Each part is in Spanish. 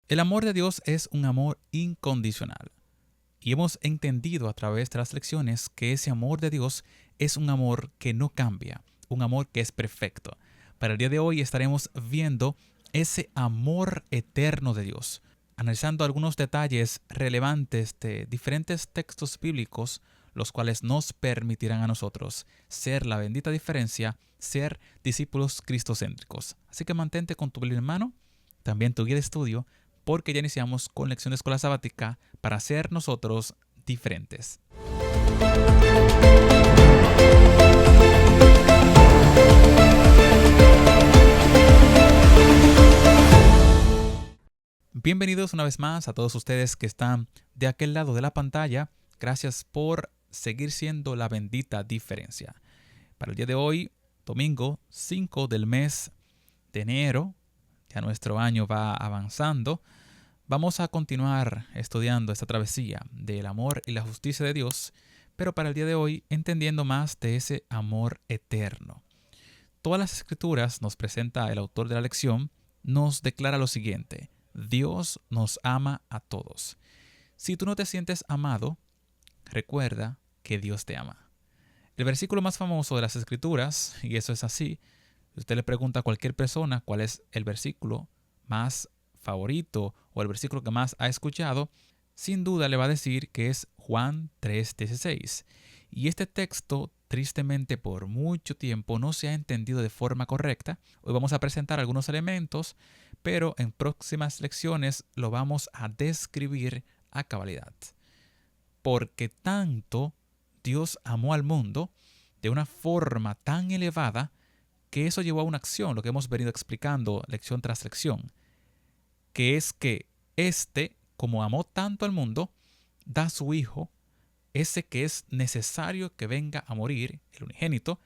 El amor de Dios es un amor incondicional. Y hemos entendido a través de las lecciones que ese amor de Dios es un amor que no cambia, un amor que es perfecto. Para el día de hoy estaremos viendo ese amor eterno de Dios, analizando algunos detalles relevantes de diferentes textos bíblicos, los cuales nos permitirán a nosotros ser la bendita diferencia, ser discípulos cristocéntricos. Así que mantente con tu Biblia en mano, también tu guía de estudio, porque ya iniciamos con lección de escuela sabática para ser nosotros diferentes. Bienvenidos una vez más a todos ustedes que están de aquel lado de la pantalla. Gracias por seguir siendo la bendita diferencia. Para el día de hoy, domingo 5 del mes de enero, ya nuestro año va avanzando. Vamos a continuar estudiando esta travesía del amor y la justicia de Dios, pero para el día de hoy entendiendo más de ese amor eterno. Todas las escrituras nos presenta el autor de la lección, nos declara lo siguiente: Dios nos ama a todos. Si tú no te sientes amado, recuerda que Dios te ama. El versículo más famoso de las escrituras, y eso es así, si usted le pregunta a cualquier persona cuál es el versículo más favorito o el versículo que más ha escuchado, sin duda le va a decir que es Juan 3:16. Y este texto, tristemente, por mucho tiempo no se ha entendido de forma correcta. Hoy vamos a presentar algunos elementos, pero en próximas lecciones lo vamos a describir a cabalidad. Porque tanto Dios amó al mundo de una forma tan elevada que eso llevó a una acción, lo que hemos venido explicando lección tras lección, que es que como amó tanto al mundo, da a su Hijo, ese que es necesario que venga a morir, el unigénito,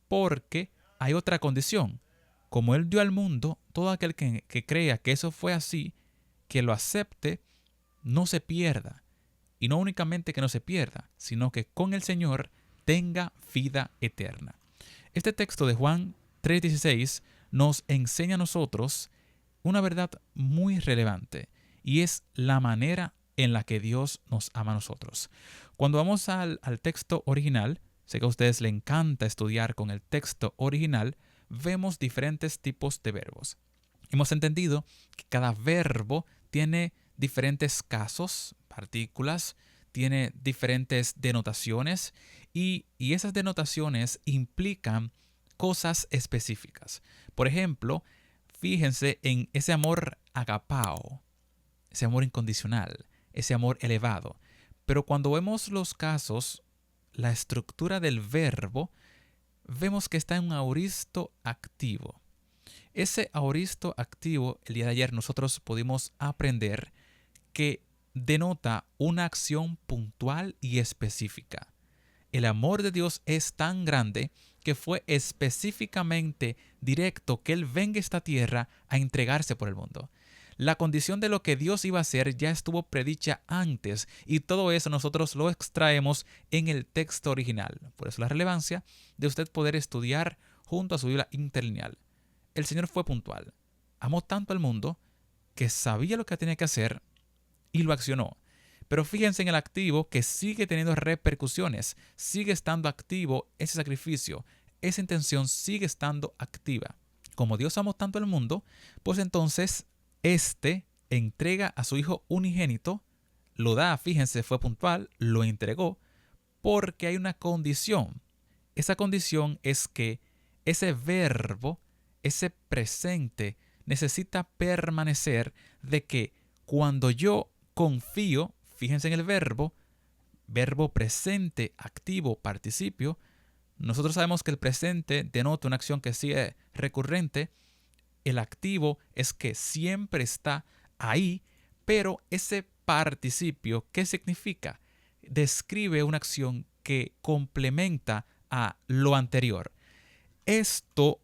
porque hay otra condición. Como Él dio al mundo, todo aquel que crea que eso fue así, que lo acepte, no se pierda. Y no únicamente que no se pierda, sino que con el Señor tenga vida eterna. Este texto de Juan 3:16 nos enseña a nosotros una verdad muy relevante, y es la manera en la que Dios nos ama a nosotros. Cuando vamos al texto original, sé que a ustedes les encanta estudiar con el texto original, vemos diferentes tipos de verbos. Hemos entendido que cada verbo tiene diferentes casos, partículas, tiene diferentes denotaciones y esas denotaciones implican cosas específicas. Por ejemplo, fíjense en ese amor agapao, ese amor incondicional, ese amor elevado. Pero cuando vemos los casos, la estructura del verbo, vemos que está en un aoristo activo. Ese aoristo activo, el día de ayer nosotros pudimos aprender que denota una acción puntual y específica. El amor de Dios es tan grande que fue específicamente directo que Él venga a esta tierra a entregarse por el mundo. La condición de lo que Dios iba a hacer ya estuvo predicha antes, y todo eso nosotros lo extraemos en el texto original. Por eso la relevancia de usted poder estudiar junto a su Biblia interlineal. El Señor fue puntual. Amó tanto al mundo que sabía lo que tenía que hacer y lo accionó. Pero fíjense en el activo, que sigue teniendo repercusiones, sigue estando activo ese sacrificio, esa intención sigue estando activa. Como Dios amó tanto al mundo, pues entonces entrega a su Hijo unigénito, lo da, fíjense, fue puntual, lo entregó, porque hay una condición. Esa condición es que ese verbo, ese presente, necesita permanecer, de que cuando yo confío, fíjense en el verbo presente, activo, participio. Nosotros sabemos que el presente denota una acción que sigue recurrente. El activo es que siempre está ahí, pero ese participio, ¿qué significa? Describe una acción que complementa a lo anterior. Esto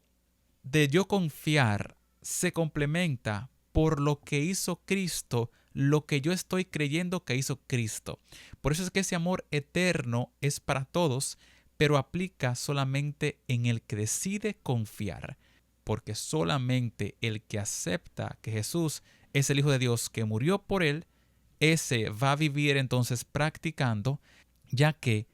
de yo confiar se complementa por lo que hizo Cristo, lo que yo estoy creyendo que hizo Cristo. Por eso es que ese amor eterno es para todos, pero aplica solamente en el que decide confiar. Porque solamente el que acepta que Jesús es el Hijo de Dios que murió por él, ese va a vivir entonces practicando, ya que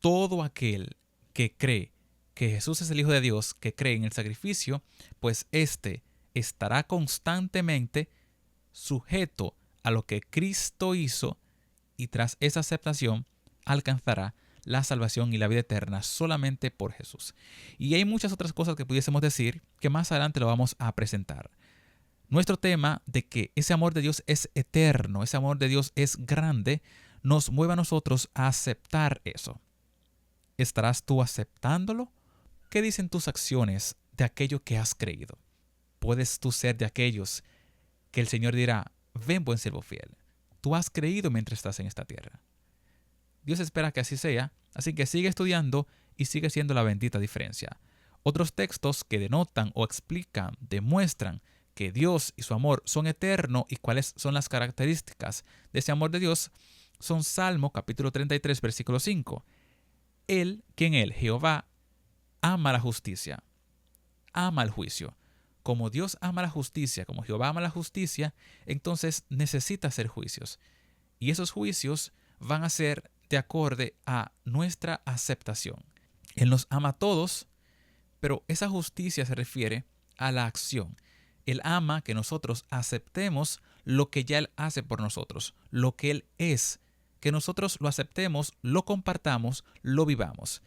todo aquel que cree que Jesús es el Hijo de Dios, que cree en el sacrificio, pues éste estará constantemente sujeto a lo que Cristo hizo, y tras esa aceptación alcanzará la salvación y la vida eterna solamente por Jesús. Y hay muchas otras cosas que pudiésemos decir que más adelante lo vamos a presentar. Nuestro tema de que ese amor de Dios es eterno, ese amor de Dios es grande, nos mueve a nosotros a aceptar eso. ¿Estarás tú aceptándolo? ¿Qué dicen tus acciones de aquello que has creído? ¿Puedes tú ser de aquellos que el Señor dirá, ven buen siervo fiel? Tú has creído mientras estás en esta tierra. Dios espera que así sea, así que sigue estudiando y sigue siendo la bendita diferencia. Otros textos que denotan o explican, demuestran que Dios y su amor son eternos y cuáles son las características de ese amor de Dios, son Salmo capítulo 33, versículo 5. Él, Jehová, ama la justicia, ama el juicio. Como Dios ama la justicia, como Jehová ama la justicia, entonces necesita hacer juicios. Y esos juicios van a ser de acorde a nuestra aceptación. Él nos ama a todos, pero esa justicia se refiere a la acción. Él ama que nosotros aceptemos lo que ya Él hace por nosotros, lo que Él es, que nosotros lo aceptemos, lo compartamos, lo vivamos.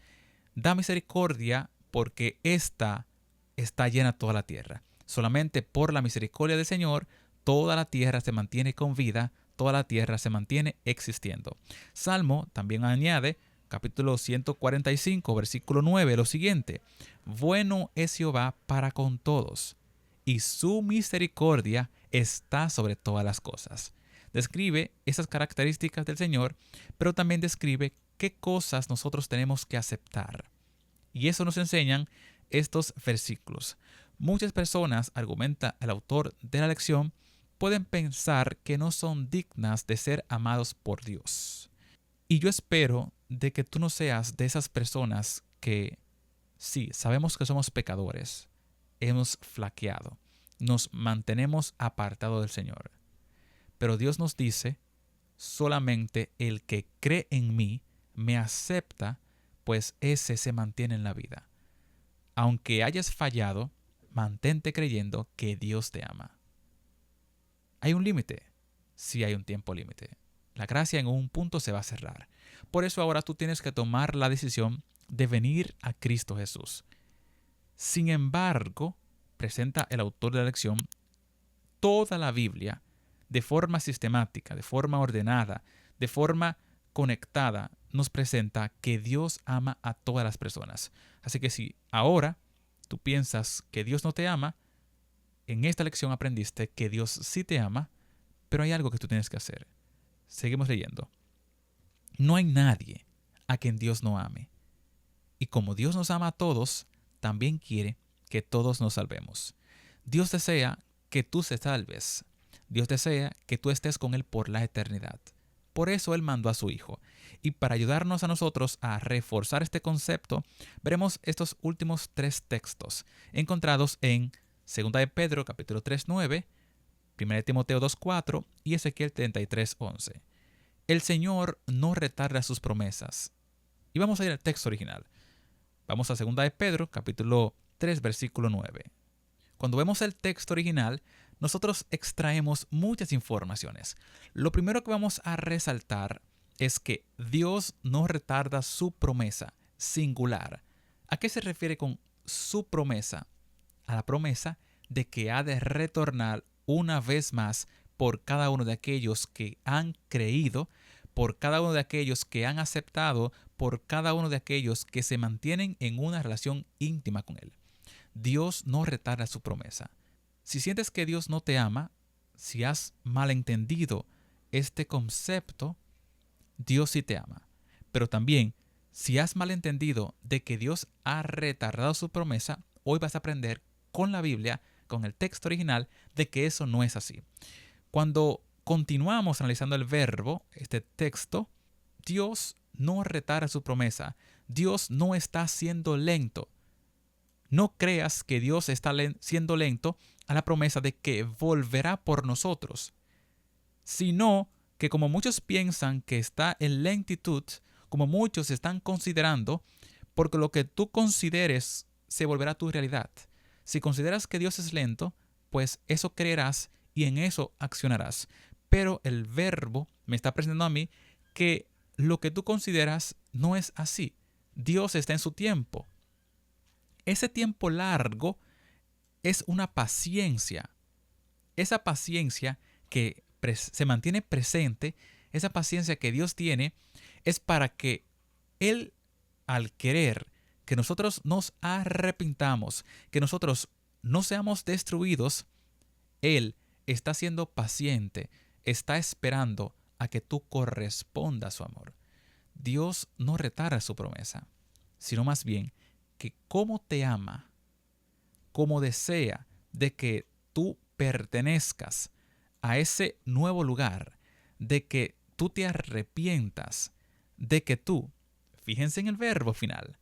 Da misericordia porque ésta está llena toda la tierra. Solamente por la misericordia del Señor, toda la tierra se mantiene con vida, toda la tierra se mantiene existiendo. Salmo también añade, capítulo 145, versículo 9, lo siguiente: bueno es Jehová para con todos, y su misericordia está sobre todas las cosas. Describe esas características del Señor, pero también describe qué cosas nosotros tenemos que aceptar. Y eso nos enseñan estos versículos. Muchas personas, argumenta el autor de la lección, pueden pensar que no son dignas de ser amados por Dios. Y yo espero de que tú no seas de esas personas que, sí, sabemos que somos pecadores, hemos flaqueado, nos mantenemos apartados del Señor. Pero Dios nos dice, solamente el que cree en mí, me acepta, pues ese se mantiene en la vida. Aunque hayas fallado, mantente creyendo que Dios te ama. ¿Hay un límite? Sí, hay un tiempo límite. La gracia en un punto se va a cerrar. Por eso ahora tú tienes que tomar la decisión de venir a Cristo Jesús. Sin embargo, presenta el autor de la lección, toda la Biblia de forma sistemática, de forma ordenada, de forma conectada, nos presenta que Dios ama a todas las personas. Así que si ahora tú piensas que Dios no te ama, en esta lección aprendiste que Dios sí te ama, pero hay algo que tú tienes que hacer. Seguimos leyendo. No hay nadie a quien Dios no ame. Y como Dios nos ama a todos, también quiere que todos nos salvemos. Dios desea que tú se salves. Dios desea que tú estés con Él por la eternidad. Por eso Él mandó a su Hijo. Y para ayudarnos a nosotros a reforzar este concepto, veremos estos últimos 3 textos encontrados en 2 de Pedro capítulo 3, 9, 1 de Timoteo 2, 4 y Ezequiel 33, 11. El Señor no retarda sus promesas. Y vamos a ir al texto original. Vamos a 2 de Pedro capítulo 3, versículo 9. Cuando vemos el texto original, nosotros extraemos muchas informaciones. Lo primero que vamos a resaltar es que Dios no retarda su promesa, singular. ¿A qué se refiere con su promesa? A la promesa de que ha de retornar una vez más por cada uno de aquellos que han creído, por cada uno de aquellos que han aceptado, por cada uno de aquellos que se mantienen en una relación íntima con Él. Dios no retarda su promesa. Si sientes que Dios no te ama, si has malentendido este concepto, Dios sí te ama. Pero también, si has malentendido de que Dios ha retardado su promesa, hoy vas a aprender con la Biblia, con el texto original, de que eso no es así. Cuando continuamos analizando el verbo, este texto, Dios no retarda su promesa. Dios no está siendo lento. No creas que Dios está siendo lento a la promesa de que volverá por nosotros, sino que como muchos piensan que está en lentitud, como muchos están considerando, porque lo que tú consideres se volverá tu realidad. Si consideras que Dios es lento, pues eso creerás y en eso accionarás. Pero el verbo me está presentando a mí que lo que tú consideras no es así. Dios está en su tiempo. Ese tiempo largo es una paciencia. Esa paciencia que se mantiene presente, esa paciencia que Dios tiene, es para que Él, al querer que nosotros nos arrepintamos, que nosotros no seamos destruidos, Él está siendo paciente, está esperando a que tú correspondas a su amor. Dios no retarda su promesa, sino más bien que como te ama, como desea de que tú pertenezcas a ese nuevo lugar, de que tú te arrepientas, de que tú, fíjense en el verbo final,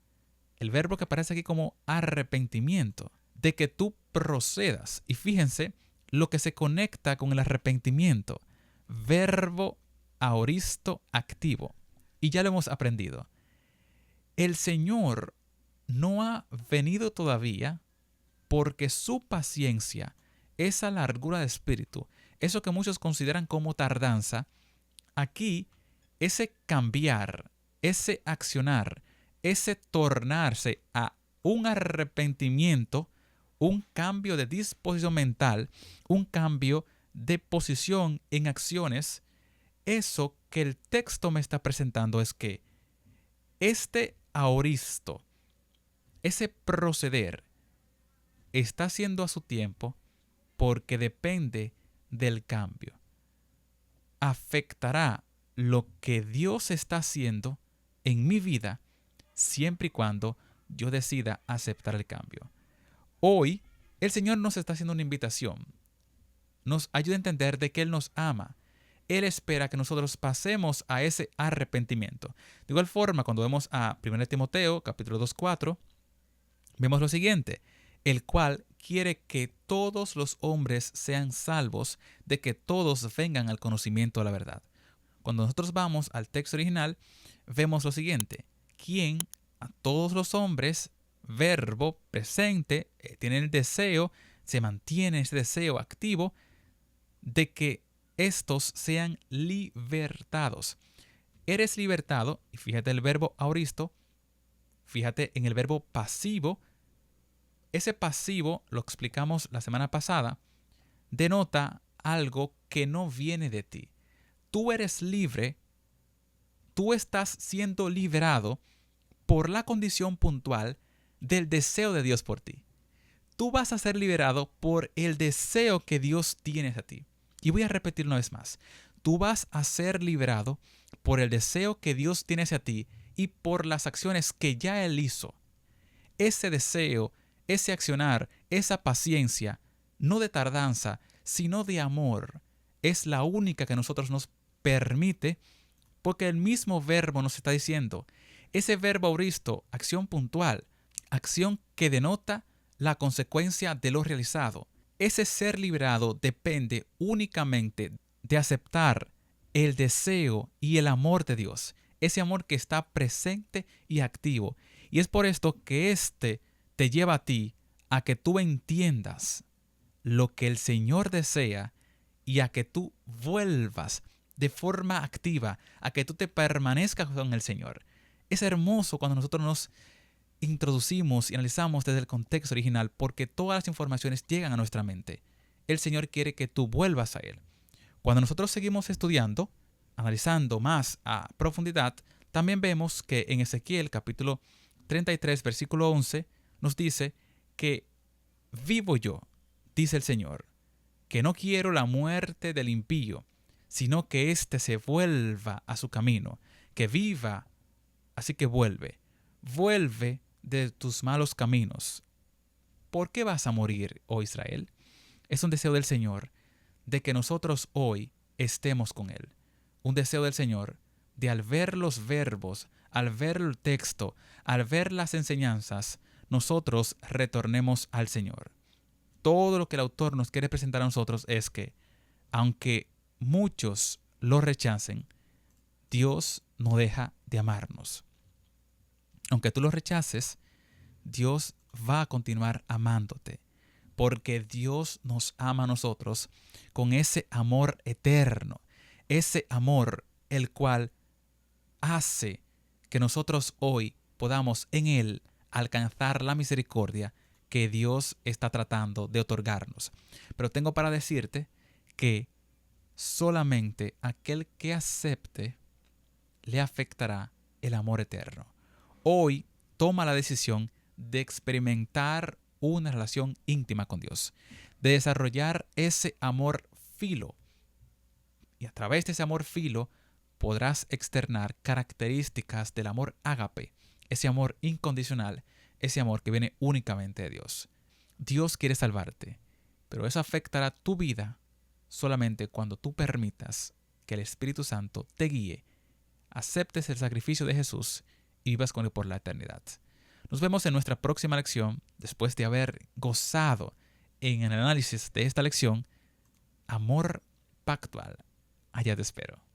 el verbo que aparece aquí como arrepentimiento, de que tú procedas. Y fíjense lo que se conecta con el arrepentimiento, verbo aoristo activo. Y ya lo hemos aprendido. El Señor no ha venido todavía porque su paciencia, esa largura de espíritu, eso que muchos consideran como tardanza, aquí ese cambiar, ese accionar, ese tornarse a un arrepentimiento, un cambio de disposición mental, un cambio de posición en acciones, eso que el texto me está presentando es que este aoristo, ese proceder, está haciendo a su tiempo porque depende del cambio. Afectará lo que Dios está haciendo en mi vida siempre y cuando yo decida aceptar el cambio. Hoy, el Señor nos está haciendo una invitación. Nos ayuda a entender de que Él nos ama. Él espera que nosotros pasemos a ese arrepentimiento. De igual forma, cuando vemos a 1 Timoteo, capítulo 2:4, vemos lo siguiente: el cual quiere que todos los hombres sean salvos, de que todos vengan al conocimiento de la verdad. Cuando nosotros vamos al texto original, vemos lo siguiente: quien a todos los hombres, verbo presente, tiene el deseo, se mantiene ese deseo activo de que estos sean libertados. Eres libertado, y fíjate el verbo aoristo, fíjate en el verbo pasivo. Ese pasivo, lo explicamos la semana pasada, denota algo que no viene de ti. Tú eres libre, tú estás siendo liberado por la condición puntual del deseo de Dios por ti. Tú vas a ser liberado por el deseo que Dios tiene hacia ti. Y voy a repetir una vez más. Tú vas a ser liberado por el deseo que Dios tiene hacia ti y por las acciones que ya Él hizo. Ese deseo, ese accionar, esa paciencia, no de tardanza, sino de amor, es la única que a nosotros nos permite, porque el mismo verbo nos está diciendo, ese verbo aoristo, acción puntual, acción que denota la consecuencia de lo realizado. Ese ser liberado depende únicamente de aceptar el deseo y el amor de Dios, ese amor que está presente y activo. Y es por esto que te lleva a ti a que tú entiendas lo que el Señor desea y a que tú vuelvas de forma activa, a que tú te permanezcas con el Señor. Es hermoso cuando nosotros nos introducimos y analizamos desde el contexto original, porque todas las informaciones llegan a nuestra mente. El Señor quiere que tú vuelvas a Él. Cuando nosotros seguimos estudiando, analizando más a profundidad, también vemos que en Ezequiel capítulo 33, versículo 11, nos dice que vivo yo, dice el Señor, que no quiero la muerte del impío, sino que éste se vuelva a su camino, que viva, así que vuelve de tus malos caminos. ¿Por qué vas a morir, oh Israel? Es un deseo del Señor de que nosotros hoy estemos con Él. Un deseo del Señor de, al ver los verbos, al ver el texto, al ver las enseñanzas, nosotros retornemos al Señor. todo lo que el autor nos quiere presentar a nosotros es que, aunque muchos lo rechacen, Dios no deja de amarnos. Aunque tú lo rechaces, Dios va a continuar amándote, porque Dios nos ama a nosotros con ese amor eterno, ese amor el cual hace que nosotros hoy podamos en Él alcanzar la misericordia que Dios está tratando de otorgarnos. Pero tengo para decirte que solamente aquel que acepte le afectará el amor eterno. Hoy toma la decisión de experimentar una relación íntima con Dios, de desarrollar ese amor filo. Y a través de ese amor filo podrás externar características del amor ágape, ese amor incondicional, ese amor que viene únicamente de Dios. Dios quiere salvarte, pero eso afectará tu vida solamente cuando tú permitas que el Espíritu Santo te guíe, aceptes el sacrificio de Jesús y vivas con Él por la eternidad. Nos vemos en nuestra próxima lección, después de haber gozado en el análisis de esta lección, amor pactual. Allá te espero.